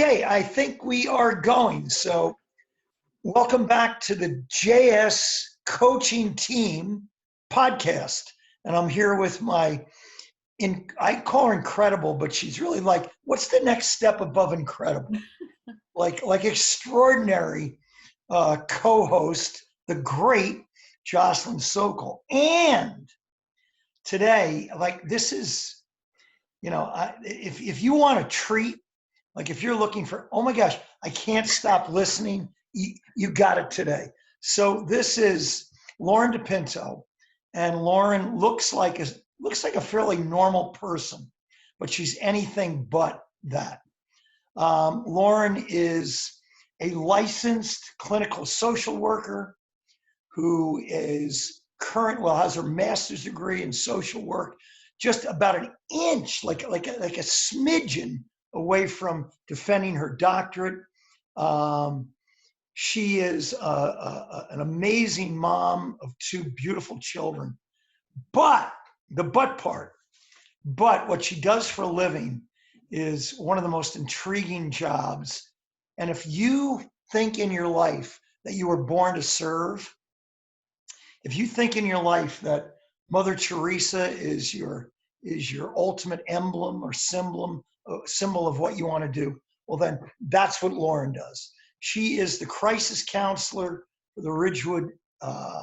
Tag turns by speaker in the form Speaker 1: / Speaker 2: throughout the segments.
Speaker 1: Okay, I think we are going. So welcome back to the JS Coaching Team podcast. And I'm here with I call her incredible, but she's really like, what's the next step above incredible? like extraordinary co-host, the great Jocelyn Sokol. And today, like this is, if you want a treat, like if you're looking for, oh my gosh, I can't stop listening, you got it today. So this is Lauren Depinto, and Lauren looks like a fairly normal person, but she's anything but that. Lauren is a licensed clinical social worker who has her master's degree in social work, just about an inch, like a smidgen away from defending her doctorate. She is an amazing mom of two beautiful children. But what she does for a living is one of the most intriguing jobs. And if you think in your life that you were born to serve, if you think in your life that Mother Teresa is your ultimate emblem or symbol of what you want to do, well, then that's what Lauren does. She is the crisis counselor for the Ridgewood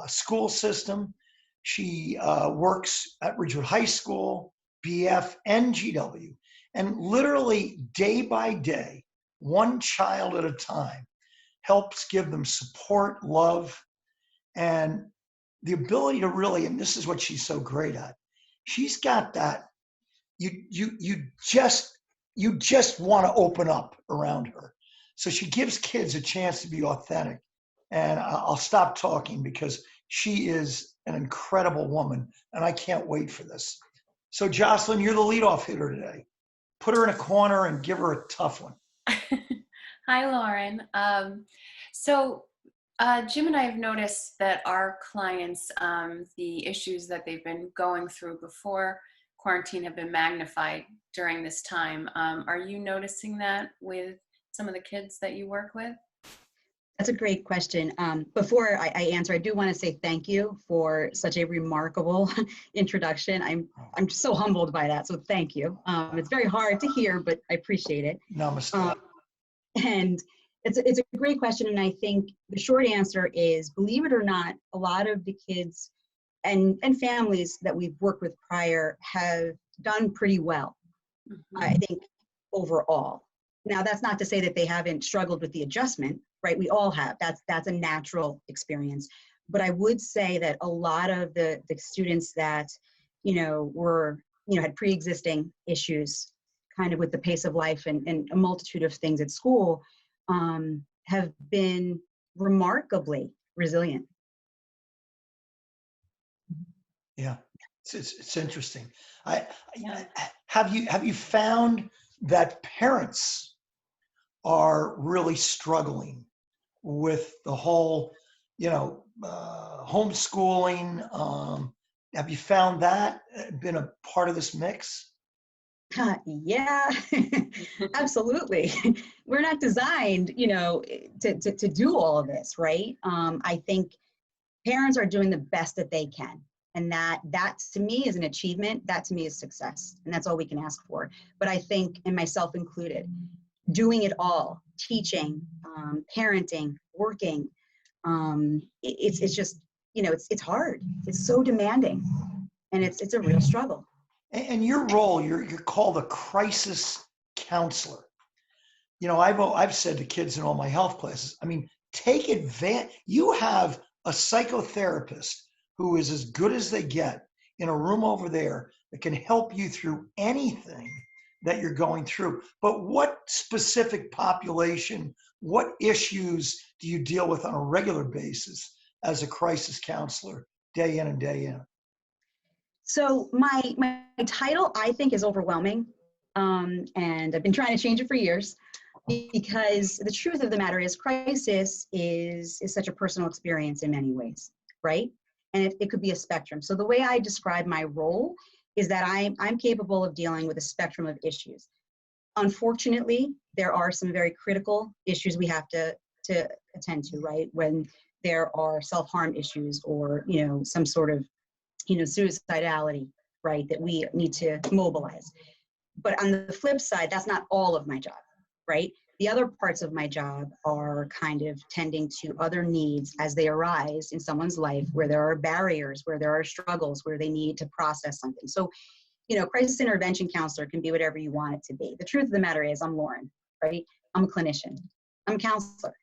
Speaker 1: school system. She works at Ridgewood High School, BF, and GW, and literally day by day, one child at a time, helps give them support, love, and the ability to really, and this is what she's so great at, she's got that, you just want to open up around her. So she gives kids a chance to be authentic. And I'll stop talking because she is an incredible woman, and I can't wait for this. So Jocelyn, you're the leadoff hitter today. Put her in a corner and give her a tough one.
Speaker 2: Hi, Lauren. Jim and I have noticed that our clients, the issues that they've been going through before quarantine have been magnified during this time. Are you noticing that with some of the kids that you work with?
Speaker 3: That's a great question. Before I answer, I do want to say thank you for such a remarkable introduction. I'm so humbled by that, so thank you. It's very hard to hear, but I appreciate it.
Speaker 1: Namaste.
Speaker 3: And it's a great question, and I think the short answer is, believe it or not, a lot of the kids and families that we've worked with prior have done pretty well, I think, overall. Now, that's not to say that they haven't struggled with the adjustment, right? We all have. That's a natural experience. But I would say that a lot of the students that, had pre-existing issues kind of with the pace of life and a multitude of things at school have been remarkably resilient.
Speaker 1: Yeah, it's interesting. Have you found that parents are really struggling with the whole, homeschooling? Have you found that been a part of this mix?
Speaker 3: Yeah, absolutely. We're not designed, to do all of this, right? I think parents are doing the best that they can. And that to me is an achievement. That to me is success. And that's all we can ask for. But I think, and myself included, doing it all, teaching, parenting, working, it's just, it's hard. It's so demanding. And it's a real struggle.
Speaker 1: And your role, you're called a crisis counselor. I've said to kids in all my health classes, take advantage. You have a psychotherapist who is as good as they get in a room over there that can help you through anything that you're going through. But what specific population, what issues do you deal with on a regular basis as a crisis counselor, day in and day in?
Speaker 3: So my title, I think, is overwhelming. And I've been trying to change it for years, because the truth of the matter is crisis is such a personal experience in many ways, right? And it could be a spectrum. So the way I describe my role is that I'm capable of dealing with a spectrum of issues. Unfortunately, there are some very critical issues we have to attend to, right? When there are self-harm issues or, some sort of, suicidality, right, that we need to mobilize. But on the flip side, that's not all of my job, right? The other parts of my job are kind of tending to other needs as they arise in someone's life, where there are barriers, where there are struggles, where they need to process something. So, crisis intervention counselor can be whatever you want it to be. The truth of the matter is, I'm Lauren, right? I'm a clinician. I'm a counselor.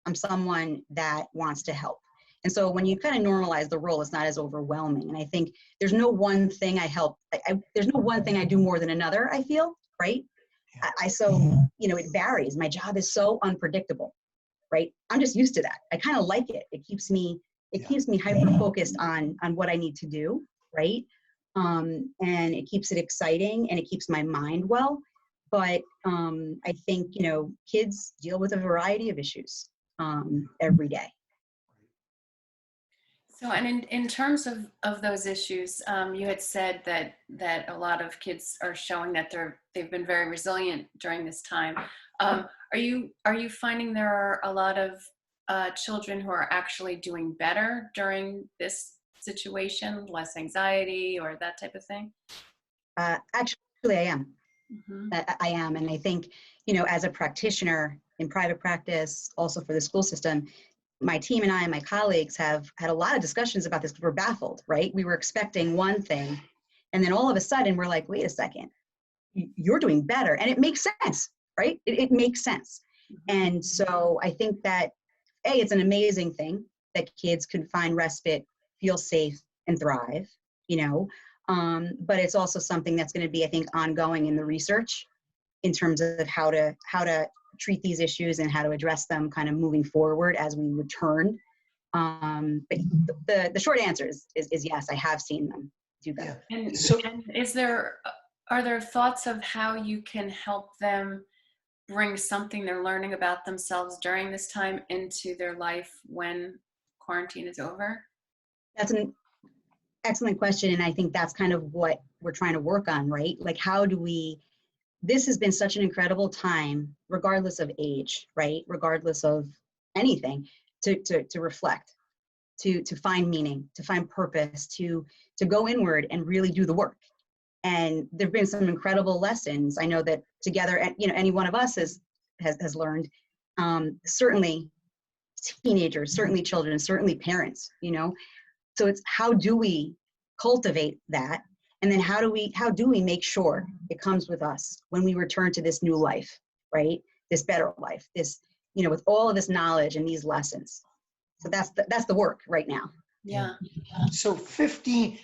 Speaker 3: I'm someone that wants to help. And so when you kind of normalize the role, it's not as overwhelming. And I think there's no one thing I help. There's no one thing I do more than another, I feel, right? It varies. My job is so unpredictable, right? I'm just used to that. I kind of like it. It keeps me hyper focused on what I need to do, right? And it keeps it exciting and it keeps my mind well. But I think, kids deal with a variety of issues every day.
Speaker 2: So, and in terms of those issues, you had said that a lot of kids are showing that they've been very resilient during this time. Are you finding there are a lot of children who are actually doing better during this situation, less anxiety or that type of thing?
Speaker 3: Actually, I am.
Speaker 2: Mm-hmm.
Speaker 3: I am, and I think, as a practitioner in private practice, also for the school system, my team and I and my colleagues have had a lot of discussions about this. We're baffled, right? We were expecting one thing, and then all of a sudden we're like, wait a second, you're doing better. And it makes sense, right? It makes sense. And so I think that, it's an amazing thing that kids can find respite, feel safe, and thrive, but it's also something that's going to be, I think, ongoing in the research in terms of how to treat these issues and how to address them kind of moving forward as we return. But the short answer is yes, I have seen them do that.
Speaker 2: Yeah. And are there thoughts of how you can help them bring something they're learning about themselves during this time into their life when quarantine is over?
Speaker 3: That's an excellent question. And I think that's kind of what we're trying to work on, right? Like, this has been such an incredible time, regardless of age, right? Regardless of anything, to reflect, to find meaning, to find purpose, to go inward and really do the work. And there've been some incredible lessons. I know that together, any one of us has learned, certainly teenagers, certainly children, certainly parents, So it's, how do we cultivate that? And then how do we make sure it comes with us when we return to this new life, right? This better life, this, with all of this knowledge and these lessons. So that's the work right now.
Speaker 2: Yeah.
Speaker 1: So 15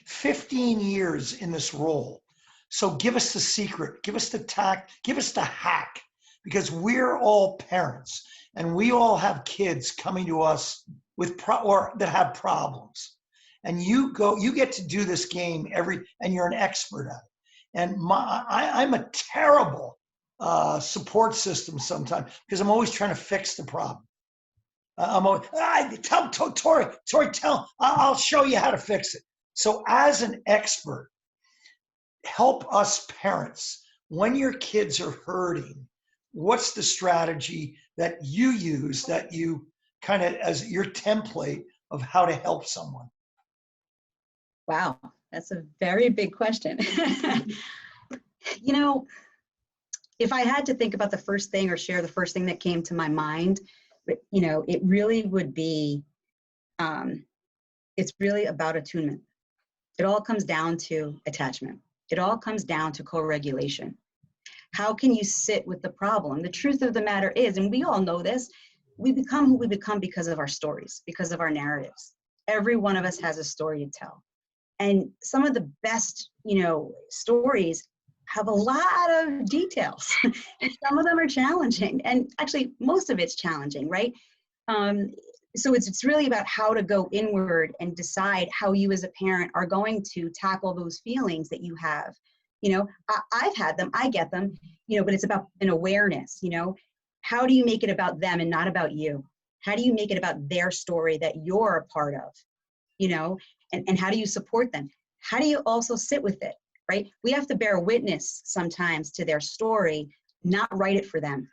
Speaker 1: years in this role. So give us the secret, give us the tact, give us the hack, because we're all parents and we all have kids coming to us with that have problems. And you get to do this game and you're an expert at it. And I'm a terrible support system sometimes because I'm always trying to fix the problem. Tori, I'll show you how to fix it. So as an expert, help us parents. When your kids are hurting, what's the strategy that you use, that you kind of as your template of how to help someone?
Speaker 3: Wow, that's a very big question. If I had to think about the first thing or share the first thing that came to my mind, it really would be, it's really about attunement. It all comes down to attachment. It all comes down to co-regulation. How can you sit with the problem? The truth of the matter is, and we all know this, we become who we become because of our stories, because of our narratives. Every one of us has a story to tell. And some of the best, stories have a lot of details. And some of them are challenging. And actually, most of it's challenging, right? So it's really about how to go inward and decide how you as a parent are going to tackle those feelings that you have. I've had them, I get them, but it's about an awareness, How do you make it about them and not about you? How do you make it about their story that you're a part of, and how do you support them? How do you also sit with it, right? We have to bear witness sometimes to their story, not write it for them.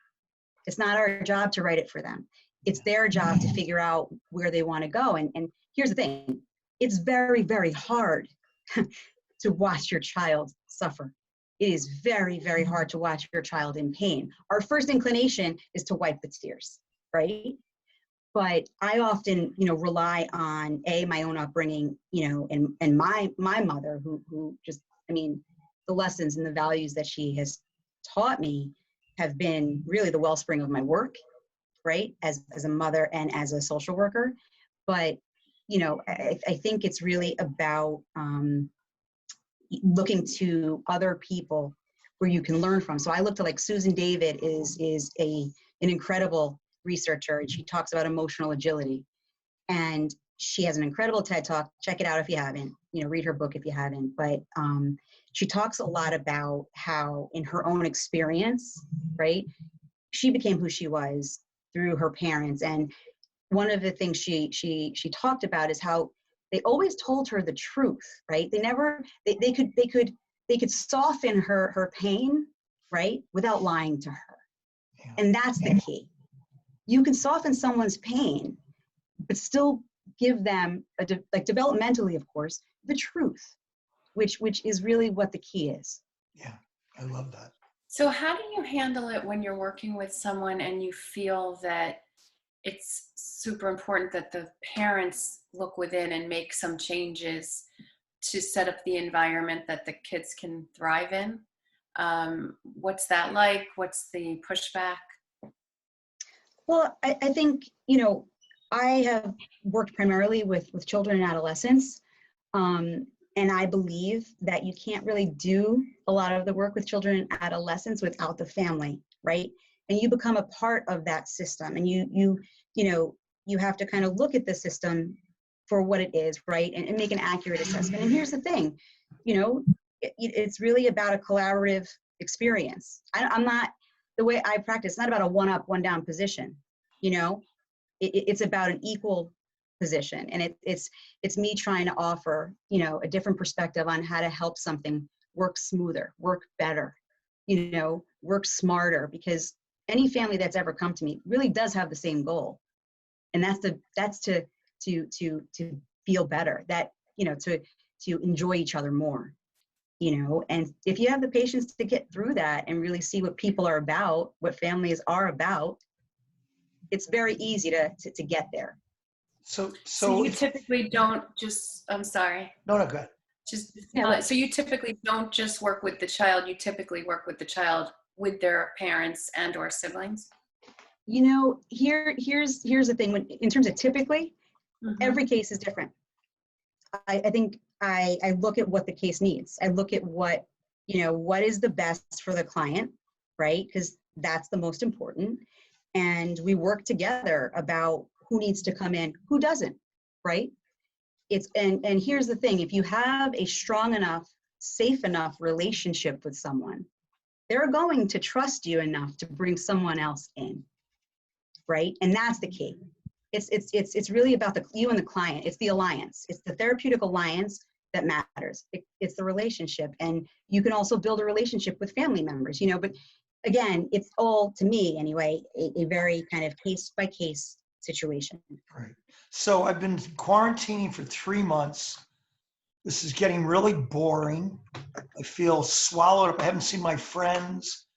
Speaker 3: It's not our job to write it for them. It's their job to figure out where they want to go. And here's the thing. It's very, very hard to watch your child suffer. It is very, very hard to watch your child in pain. Our first inclination is to wipe the tears, right? But I often, rely on my own upbringing, and my mother who just, the lessons and the values that she has taught me have been really the wellspring of my work, right? As a mother and as a social worker. But, I think it's really about looking to other people where you can learn from. So I look to like Susan David is an incredible researcher, and she talks about emotional agility. And she has an incredible TED Talk. Check it out if you haven't, read her book if you haven't. But she talks a lot about how in her own experience, right, she became who she was through her parents. And one of the things she talked about is how they always told her the truth, right? They could soften her pain, right, without lying to her.
Speaker 1: Yeah.
Speaker 3: And that's the key. You can soften someone's pain, but still give them developmentally, of course, the truth, which is really what the key is.
Speaker 1: Yeah, I love that.
Speaker 2: So how do you handle it when you're working with someone and you feel that it's super important that the parents look within and make some changes to set up the environment that the kids can thrive in? What's that like? What's the pushback?
Speaker 3: Well, I think, I have worked primarily with children and adolescents. And I believe that you can't really do a lot of the work with children and adolescents without the family, right? And you become a part of that system, and you have to kind of look at the system for what it is, right? And make an accurate assessment. And here's the thing, it's really about a collaborative experience. I'm not, the way I practice, it's not about a one up, one down position, it's about an equal position. And it's me trying to offer, a different perspective on how to help something work smoother, work better, work smarter, because any family that's ever come to me really does have the same goal. And that's to feel better, that, to enjoy each other more, and if you have the patience to get through that and really see what people are about, what families are about, it's very easy to get there.
Speaker 1: So
Speaker 2: you typically don't just, I'm sorry.
Speaker 1: No, go ahead.
Speaker 2: So you typically don't just work with the child, you typically work with the child with their parents and or siblings?
Speaker 3: Here's the thing. In terms of typically, every case is different. I think I look at what the case needs. I look at what is the best for the client, right? Because that's the most important. And we work together about who needs to come in, who doesn't, right? And here's the thing. If you have a strong enough, safe enough relationship with someone, they're going to trust you enough to bring someone else in, right? And that's the key. It's really about you and the client. It's the alliance. It's the therapeutic alliance that matters. It's the relationship. And you can also build a relationship with family members, but again, it's all, to me anyway, a very kind of case-by-case situation.
Speaker 1: Right. So I've been quarantining for 3 months. This is getting really boring. I feel swallowed up. I haven't seen my friends.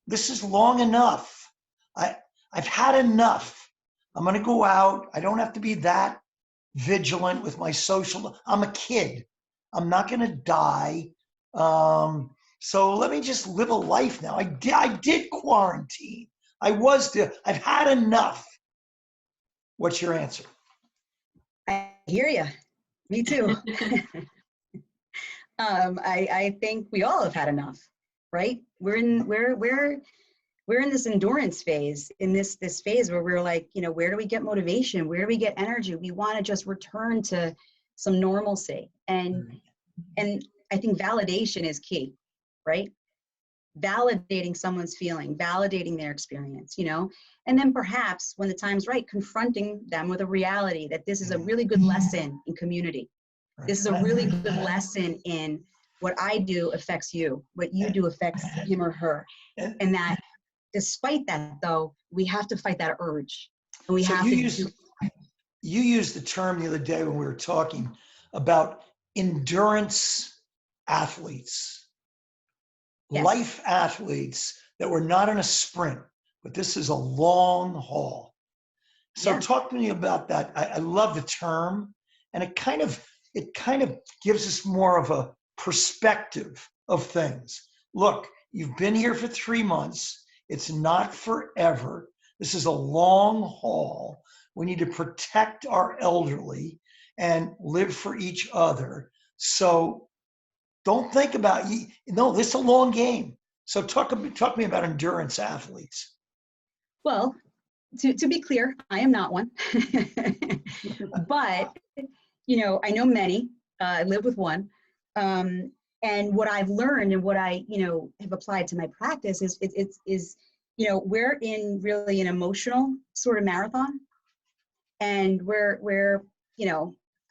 Speaker 1: This is long enough. I've had enough. I'm going to go out. I don't have to be that vigilant with my social. I'm a kid. I'm not going to die. So let me just live a life now. I did quarantine. I've had enough. What's your answer?
Speaker 3: I hear you. Me too. I think we all have had enough, right? We're in this endurance phase, in this phase where we're like, where do we get motivation? Where do we get energy? We want to just return to some normalcy. And I think validation is key, right? Validating someone's feeling, validating their experience, and then perhaps when the time's right, confronting them with a reality that this is a really good lesson in community. This is a really good lesson in what I do affects you. What you do affects him or her. And that despite that, though, we have to fight that urge. And we
Speaker 1: So
Speaker 3: have
Speaker 1: you used the term the other day when we were talking about endurance athletes,
Speaker 3: Yes.
Speaker 1: life athletes that were not in a sprint, but this is a long haul. So
Speaker 3: Yeah.
Speaker 1: talk to me about that. I love the term, and it kind of gives us more of a perspective of things. Look, you've been here for 3 months. It's not forever. This is a long haul. We need to protect our elderly and live for each other. So don't think about, no, this is a long game. So talk to me about endurance athletes.
Speaker 3: Well, to be clear, I am not one. But, I know many. I live with one. And what I've learned and what I, have applied to my practice is we're in really an emotional sort of marathon. And we're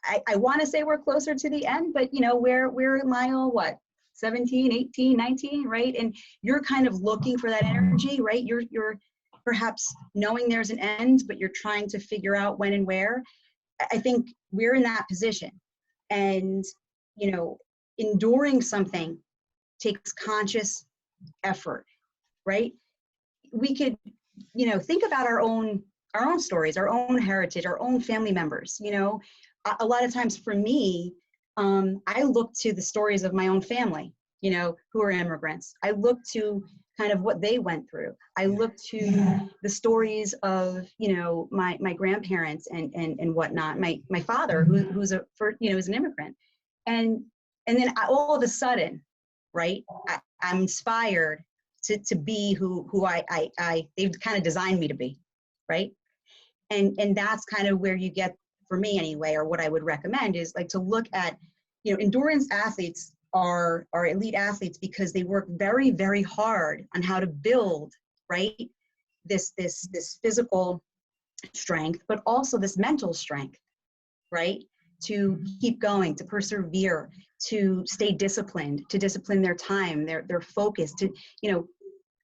Speaker 3: I want to say we're closer to the end, but, we're mile, 17, 18, 19, right? And you're kind of looking for that energy, right? You're perhaps knowing there's an end, but you're trying to figure out when and where. I think we're in that position. And, enduring something takes conscious effort, right? We could, think about our own stories, our own heritage, our own family members. A lot of times for me, I look to the stories of my own family, who are immigrants. I look to kind of what they went through. I look to the stories of, my grandparents and whatnot. My father, who's is an immigrant, and then all of a sudden, right, I'm inspired to be who they've kind of designed me to be, right? And that's kind of where you get, for me anyway, or what I would recommend is like to look at, endurance athletes are elite athletes because they work very, very hard on how to build, right, this physical strength, but also this mental strength, right, to keep going, to persevere, to stay disciplined, to discipline their time, their focus, to,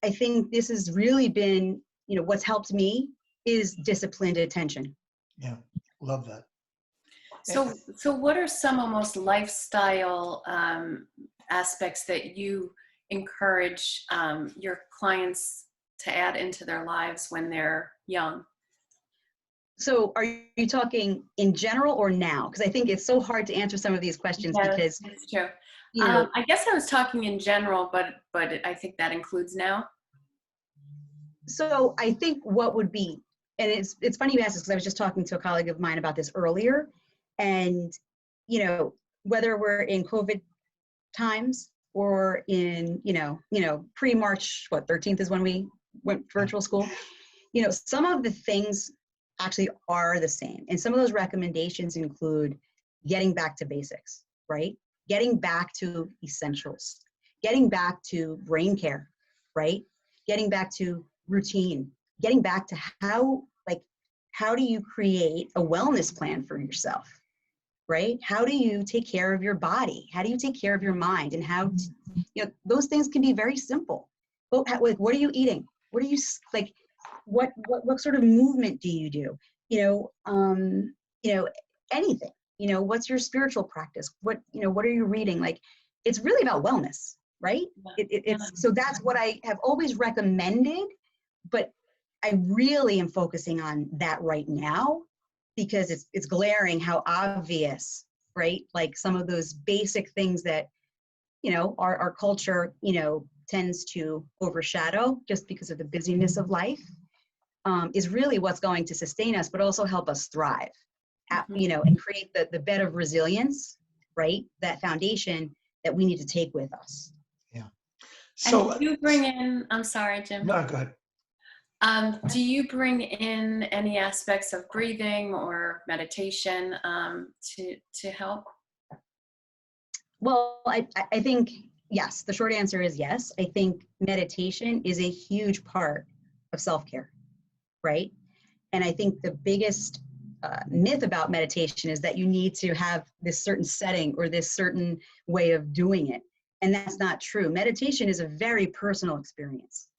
Speaker 3: I think this has really been, what's helped me is disciplined attention.
Speaker 1: Yeah, love that.
Speaker 2: So what are some almost lifestyle aspects that you encourage your clients to add into their lives when they're young?
Speaker 3: So are you talking in general or now? Because I think it's so hard to answer some of these questions because
Speaker 2: it's true. I guess I was talking in general, but I think that includes now.
Speaker 3: So I think what would be, and it's funny you asked this because I was just talking to a colleague of mine about this earlier, and whether we're in COVID times or in pre-March 13th is when we went virtual school, some of the things actually are the same, and some of those recommendations include getting back to basics, right? Getting back to essentials, getting back to brain care, right? Getting back to routine, getting back to how do you create a wellness plan for yourself, right? How do you take care of your body? How do you take care of your mind? And how, those things can be very simple. What are you eating? What are you, what sort of movement do you do? Anything, what's your spiritual practice? What are you reading? It's really about wellness, right? So that's what I have always recommended, but I really am focusing on that right now because it's glaring how obvious, right? Like some of those basic things that, our culture, tends to overshadow just because of the busyness of life, is really what's going to sustain us, but also help us thrive, and create the bed of resilience, right? That foundation that we need to take with us.
Speaker 1: Yeah. So
Speaker 2: and do you bring in, I'm sorry, Jim.
Speaker 1: No, go ahead.
Speaker 2: Do you bring in any aspects of breathing or meditation to help?
Speaker 3: Well, I think, yes, the short answer is yes. I think meditation is a huge part of self-care, right? And I think the biggest myth about meditation is that you need to have this certain setting or this certain way of doing it. And that's not true. Meditation is a very personal experience.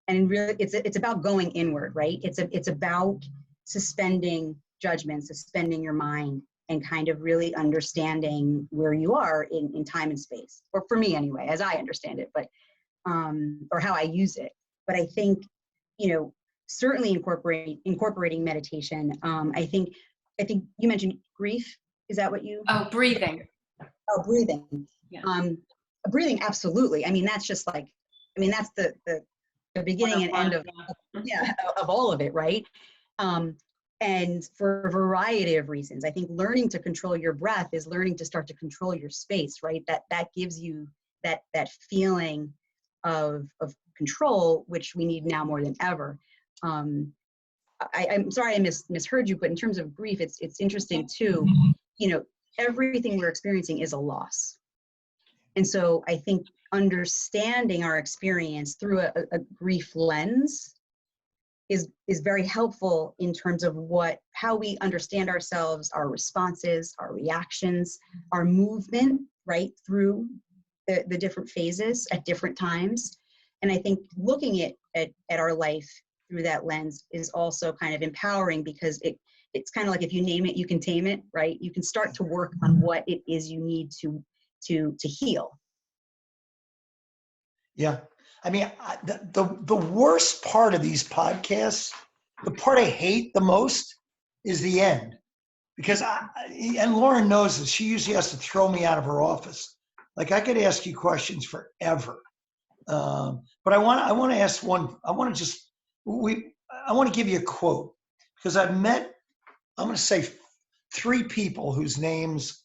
Speaker 3: And really, it's about going inward, right? It's about suspending judgment, suspending your mind, and kind of really understanding where you are in time and space. Or for me anyway, as I understand it, but or how I use it. But I think, certainly incorporating meditation. I think you mentioned grief. Is that what you?
Speaker 2: Oh, breathing.
Speaker 3: Oh, breathing.
Speaker 2: Yeah.
Speaker 3: Breathing, absolutely. I mean, that's just like, that's the beginning and end of all of it, right? And for a variety of reasons. I think learning to control your breath is learning to start to control your space, right? That gives you that feeling of control, which we need now more than ever. I'm sorry I misheard you, but in terms of grief, it's interesting too. Everything we're experiencing is a loss. And so I think understanding our experience through a grief lens is very helpful in terms of how we understand ourselves, our responses, our reactions, our movement, right, through the different phases at different times. And I think looking at our life through that lens is also kind of empowering, because it's kind of like, if you name it, you can tame it, right? You can start to work on what it is you need to heal.
Speaker 1: Yeah. I mean, the worst part of these podcasts, the part I hate the most, is the end. Because and Lauren knows this, she usually has to throw me out of her office. Like, I could ask you questions forever. But I want to ask one, I want to give you a quote, because I'm going to say 3 people whose names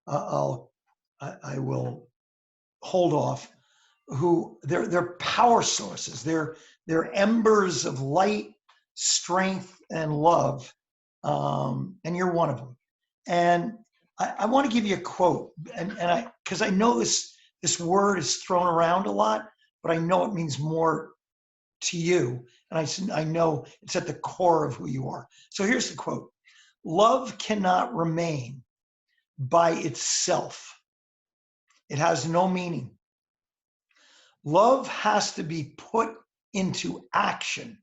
Speaker 1: I will hold off, who they're power sources. They're embers of light, strength, and love. And you're one of them. And I want to give you a quote, because I know this word is thrown around a lot, but I know it means more to you. And I know it's at the core of who you are. So here's the quote: "Love cannot remain by itself. It has no meaning. Love has to be put into action.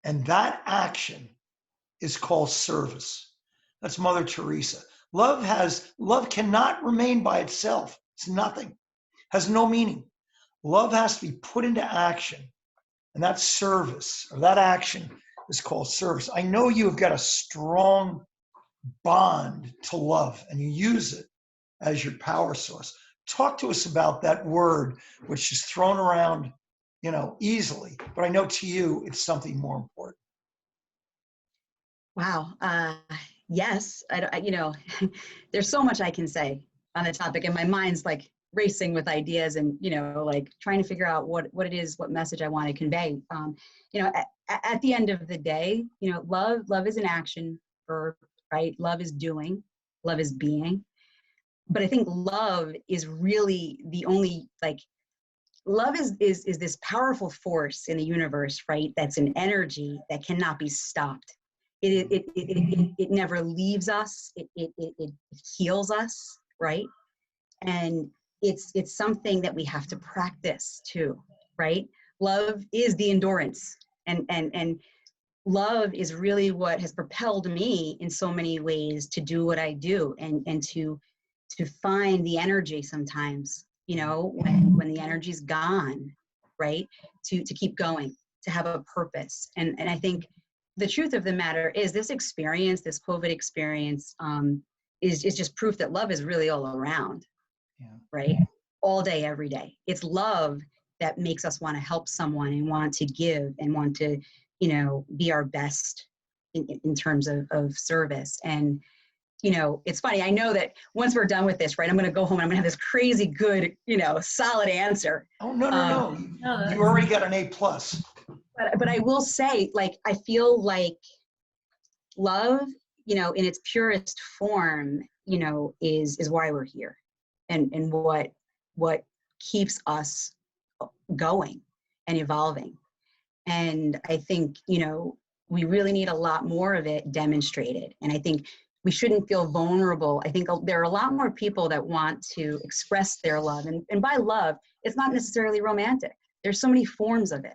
Speaker 1: And that action is called service." That's Mother Teresa. Love cannot remain by itself. It's nothing. Has no meaning. Love has to be put into action. And that service, or that action, is called service. I know you have got a strong bond to love, and you use it as your power source. Talk to us about that word, which is thrown around, easily, but I know to you it's something more important.
Speaker 3: Wow. Yes. There's so much I can say on the topic, and my mind's like racing with ideas, and like trying to figure out what it is, what message I want to convey. At the end of the day, love is an action verb, right? Love is doing, love is being. But I think love is really the only, love is this powerful force in the universe, right? That's an energy that cannot be stopped. It never leaves us. It heals us, right? And it's something that we have to practice too, right? Love is the endurance, and love is really what has propelled me in so many ways to do what I do, and to find the energy sometimes, when the energy's gone, right? To keep going, to have a purpose. And I think the truth of the matter is, this experience, this COVID experience, is just proof that love is really all around, right? All day, every day. It's love that makes us want to help someone, and want to give, and want to, be our best in terms of service. And, it's funny. I know that once we're done with this, right, I'm going to go home and I'm going to have this crazy good, solid answer.
Speaker 1: Oh, no. You already got an A+.
Speaker 3: But I will say, I feel like love, in its purest form, is why we're here, and what keeps us going and evolving. And I think, we really need a lot more of it demonstrated. And I think we shouldn't feel vulnerable. I think there are a lot more people that want to express their love. And by love, it's not necessarily romantic. There's so many forms of it,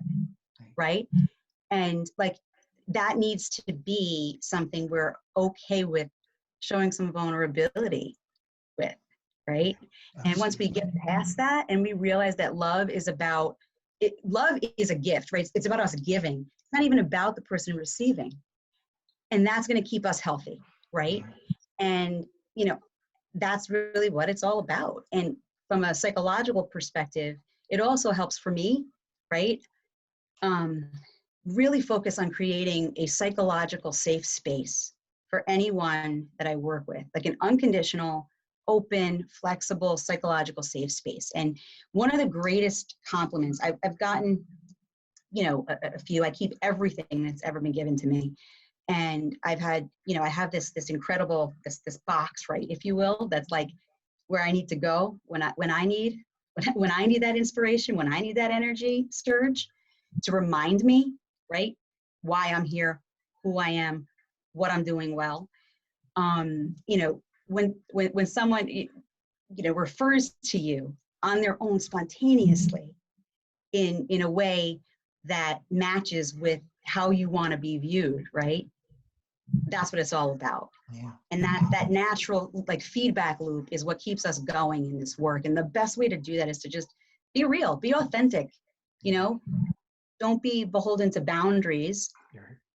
Speaker 3: right? And like that needs to be something we're okay with showing some vulnerability with, right? And once we get past that and we realize that love is about it, love is a gift, right? It's about us giving. It's not even about the person receiving. And that's going to keep us healthy, right? And, you know, that's really what it's all about. And from a psychological perspective, it also helps for me, right? Really focus on creating a psychological safe space for anyone that I work with, like an unconditional, open, flexible, psychological safe space. And one of the greatest compliments I've gotten, you know, a few, I keep everything that's ever been given to me. And I've had, you know, I have this incredible, this box, right, if you will, that's like where I need to go when I need that inspiration, when I need that energy surge to remind me, right, why I'm here, who I am, what I'm doing well. You know, when someone, you know, refers to you on their own spontaneously in a way that matches with how you want to be viewed, right? That's what it's all about.
Speaker 1: Yeah.
Speaker 3: And that natural like feedback loop is what keeps us going in this work. And the best way to do that is to just be real, be authentic, you know, don't be beholden to boundaries,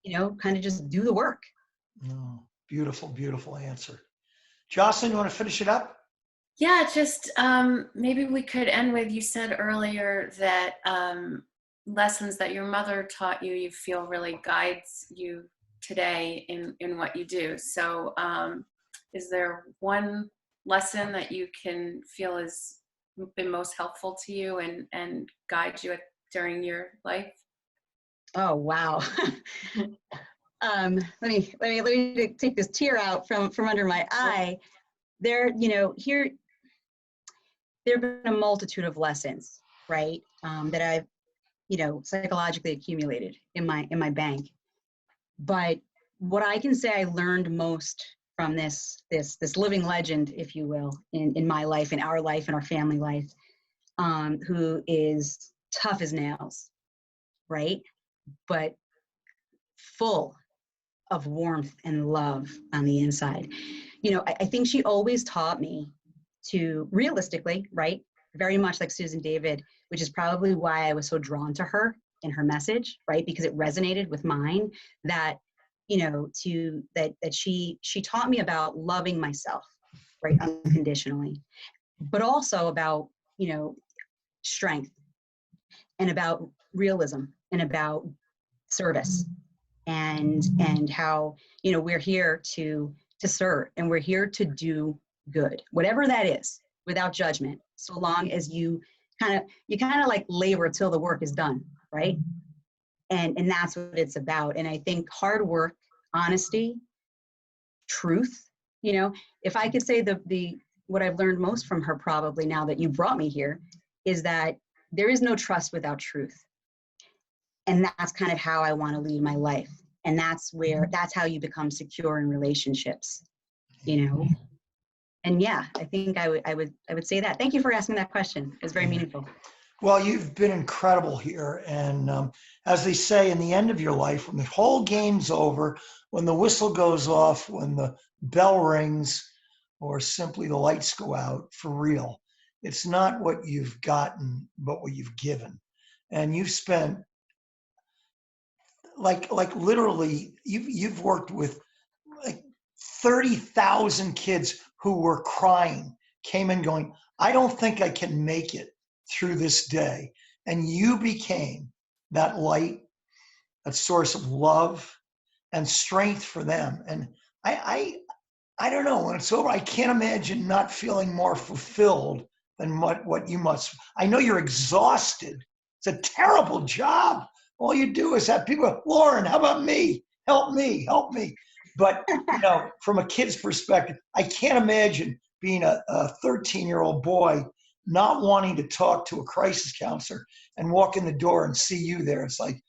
Speaker 3: you know, kind of just do the work.
Speaker 1: No, beautiful, beautiful answer. Jocelyn, you want to finish it up?
Speaker 2: Yeah, just maybe we could end with, you said earlier that lessons that your mother taught you, you feel really guides you today in what you do. So is there one lesson that you can feel has been most helpful to you and guide you during your life?
Speaker 3: Oh, wow. Let me take this tear out from under my eye. There, you know, there have been a multitude of lessons, right, that I've, you know, psychologically accumulated in my bank. But what I can say I learned most from this living legend, if you will, in my life, in our family life, who is tough as nails, right, but full of warmth and love on the inside. You know, I think she always taught me to realistically, right, very much like Susan David, which is probably why I was so drawn to her and her message, right, because it resonated with mine, that, you know, that she taught me about loving myself, right, unconditionally, but also about, you know, strength and about realism and about service, and how, you know, we're here to serve and we're here to do good, whatever that is, without judgment, so long as you kind of like labor till the work is done, right? And that's what it's about. And I think hard work, honesty, truth, you know, if I could say the what I've learned most from her, probably now that you brought me here, is that there is no trust without truth. And that's kind of how I want to lead my life. And that's how you become secure in relationships, you know? And yeah, I think I would say that. Thank you for asking that question. It was very meaningful.
Speaker 1: Well, you've been incredible here. And as they say, in the end of your life, when the whole game's over, when the whistle goes off, when the bell rings, or simply the lights go out, for real, it's not what you've gotten, but what you've given. And you've spent, like literally, you've worked with like 30,000 kids who were crying, came in going, I don't think I can make it through this day. And you became that light, that source of love and strength for them. And I don't know, when it's over, I can't imagine not feeling more fulfilled than what you must. I know you're exhausted. It's a terrible job. All you do is have people, Lauren, how about me? Help me, help me. But, you know, from a kid's perspective, I can't imagine being a 13-year-old boy not wanting to talk to a crisis counselor and walk in the door and see you there. It's like,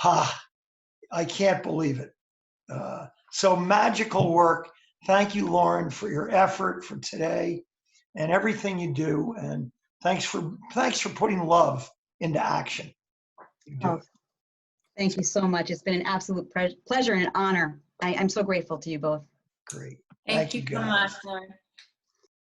Speaker 1: I can't believe it. So magical work. thank you, Lauren, for your effort for today and everything you do. And thanks for putting love into action. You do
Speaker 3: Oh,
Speaker 1: it.
Speaker 3: thank you so much. It's been an absolute pleasure and an honor. I'm so grateful to you both.
Speaker 1: Great.
Speaker 2: Thank you
Speaker 1: you
Speaker 2: so
Speaker 1: guys.
Speaker 2: much, Lauren.